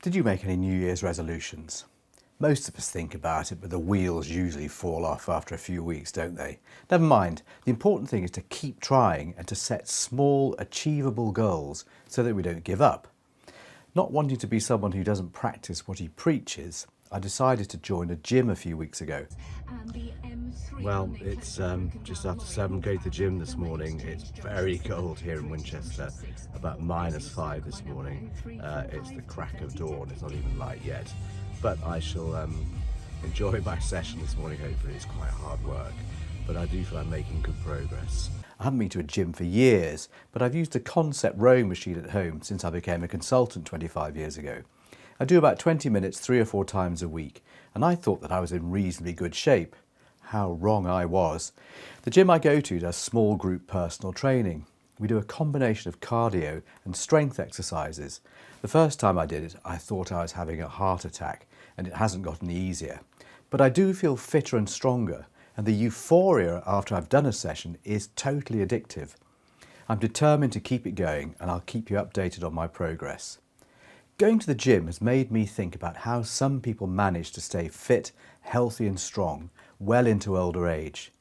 Did you make any New Year's resolutions? Most of us think about it, but the wheels usually fall off after a few weeks, don't they? Never mind, the important thing is to keep trying and to set small, achievable goals so that we don't give up. Not wanting to be someone who doesn't practice what he preaches, I decided to join a gym a few weeks ago. Well, it's just after 7, going to the gym this morning. It's very cold here in Winchester, about -5 this morning. It's the crack of dawn, it's not even light yet. But I shall enjoy my session this morning. Hopefully it's quite hard work, but I do feel I'm making good progress. I haven't been to a gym for years, but I've used a concept rowing machine at home since I became a consultant 25 years ago. I do about 20 minutes 3 or 4 times a week, and I thought that I was in reasonably good shape. How wrong I was. The gym I go to does small group personal training. We do a combination of cardio and strength exercises. The first time I did it, I thought I was having a heart attack, and it hasn't gotten easier. But I do feel fitter and stronger, and the euphoria after I've done a session is totally addictive. I'm determined to keep it going, and I'll keep you updated on my progress. Going to the gym has made me think about how some people manage to stay fit, healthy and strong well into older age.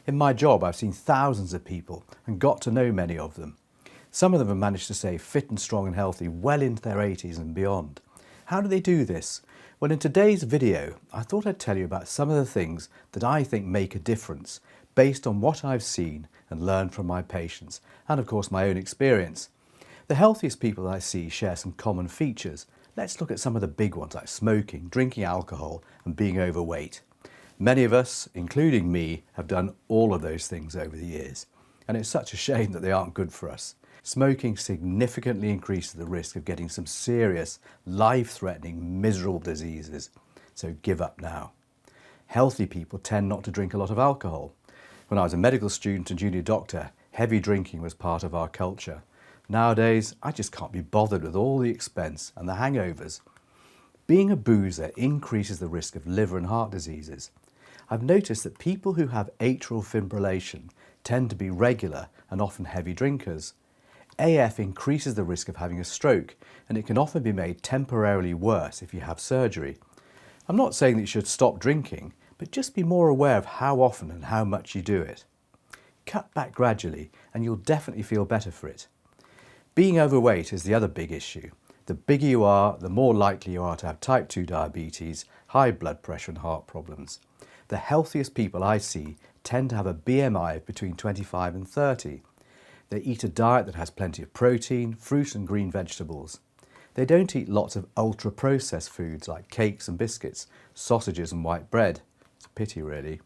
In my job, I've seen thousands of people and got to know many of them. Some of them have managed to stay fit and strong and healthy well into their 80s and beyond. How do they do this? Well, in today's video, I thought I'd tell you about some of the things that I think make a difference based on what I've seen and learned from my patients and, of course, my own experience. The healthiest people I see share some common features. Let's look at some of the big ones like smoking, drinking alcohol and being overweight. Many of us, including me, have done all of those things over the years, and it's such a shame that they aren't good for us. Smoking significantly increases the risk of getting some serious, life-threatening, miserable diseases, so give up now. Healthy people tend not to drink a lot of alcohol. When I was a medical student and junior doctor, heavy drinking was part of our culture. Nowadays, I just can't be bothered with all the expense and the hangovers. Being a boozer increases the risk of liver and heart diseases. I've noticed that people who have atrial fibrillation tend to be regular and often heavy drinkers. AF increases the risk of having a stroke, and it can often be made temporarily worse if you have surgery. I'm not saying that you should stop drinking, but just be more aware of how often and how much you do it. Cut back gradually and you'll definitely feel better for it. Being overweight is the other big issue. The bigger you are, the more likely you are to have type 2 diabetes, high blood pressure and heart problems. The healthiest people I see tend to have a BMI of between 25 and 30. They eat a diet that has plenty of protein, fruit and green vegetables. They don't eat lots of ultra-processed foods like cakes and biscuits, sausages and white bread. It's a pity really.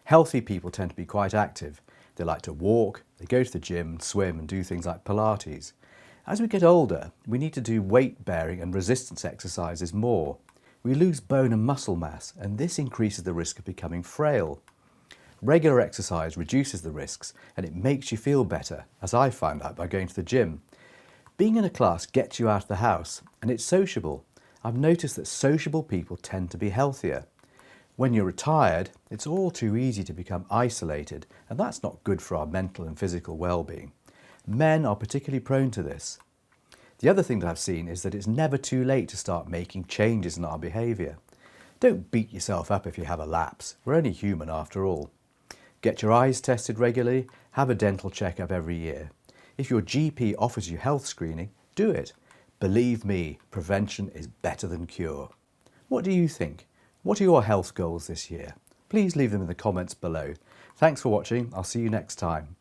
Healthy people tend to be quite active. They like to walk, they go to the gym, swim and do things like Pilates. As we get older, we need to do weight-bearing and resistance exercises more. We lose bone and muscle mass, and this increases the risk of becoming frail. Regular exercise reduces the risks, and it makes you feel better, as I found out by going to the gym. Being in a class gets you out of the house, and it's sociable. I've noticed that sociable people tend to be healthier. When you're retired, it's all too easy to become isolated, and that's not good for our mental and physical well-being. Men are particularly prone to this. The other thing that I've seen is that it's never too late to start making changes in our behaviour. Don't beat yourself up if you have a lapse. We're only human after all. Get your eyes tested regularly, have a dental checkup every year. If your GP offers you health screening, do it. Believe me, prevention is better than cure. What do you think? What are your health goals this year? Please leave them in the comments below. Thanks for watching. I'll see you next time.